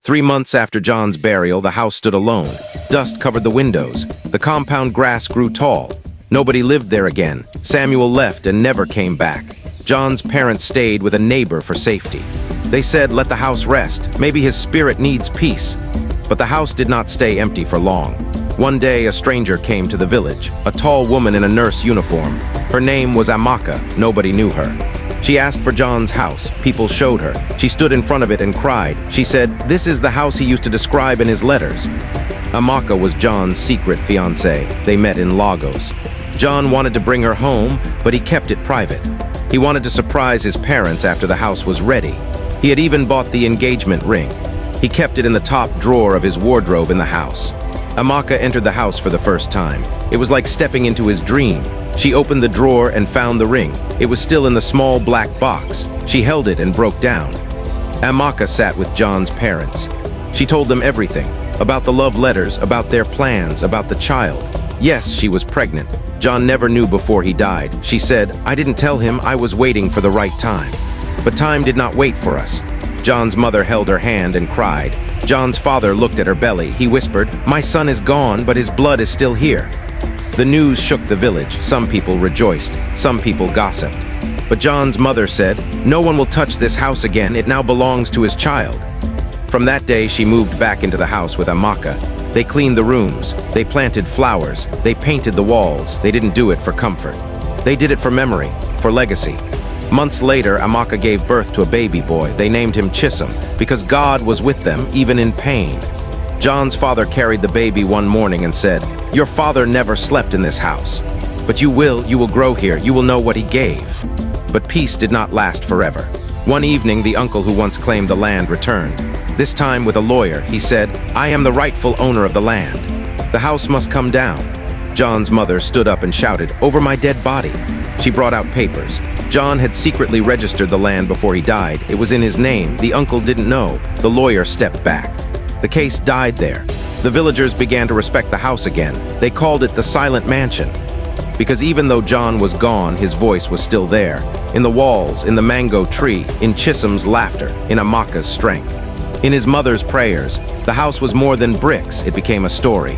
3 months after John's burial, the house stood alone. Dust covered the windows. The compound grass grew tall. Nobody lived there again. Samuel left and never came back. John's parents stayed with a neighbor for safety. They said, let the house rest. Maybe his spirit needs peace. But the house did not stay empty for long. One day, a stranger came to the village, a tall woman in a nurse uniform. Her name was Amaka. Nobody knew her. She asked for John's house. People showed her. She stood in front of it and cried. She said, "This is the house he used to describe in his letters." Amaka was John's secret fiancée. They met in Lagos. John wanted to bring her home, but he kept it private. He wanted to surprise his parents after the house was ready. He had even bought the engagement ring. He kept it in the top drawer of his wardrobe in the house. Amaka entered the house for the first time. It was like stepping into his dream. She opened the drawer and found the ring. It was still in the small black box. She held it and broke down. Amaka sat with John's parents. She told them everything, about the love letters, about their plans, about the child. Yes, she was pregnant. John never knew before he died. She said, "I didn't tell him, I was waiting for the right time." But time did not wait for us. John's mother held her hand and cried. John's father looked at her belly. He whispered, "My son is gone, but his blood is still here." The news shook the village. Some people rejoiced. Some people gossiped. But John's mother said, "No one will touch this house again. It now belongs to his child." From that day, she moved back into the house with Amaka. They cleaned the rooms. They planted flowers. They painted the walls. They didn't do it for comfort. They did it for memory, for legacy. Months later, Amaka gave birth to a baby boy. They named him Chisholm because God was with them, even in pain. John's father carried the baby one morning and said, "Your father never slept in this house. But you will grow here. You will know what he gave." But peace did not last forever. One evening, the uncle who once claimed the land returned. This time with a lawyer, he said, "I am the rightful owner of the land. The house must come down." John's mother stood up and shouted, "Over my dead body." She brought out papers. John had secretly registered the land before he died. It was in his name. The uncle didn't know. The lawyer stepped back. The case died there. The villagers began to respect the house again. They called it the Silent Mansion. Because even though John was gone, his voice was still there. In the walls, in the mango tree, in Chisholm's laughter, in Amaka's strength. In his mother's prayers, the house was more than bricks. It became a story.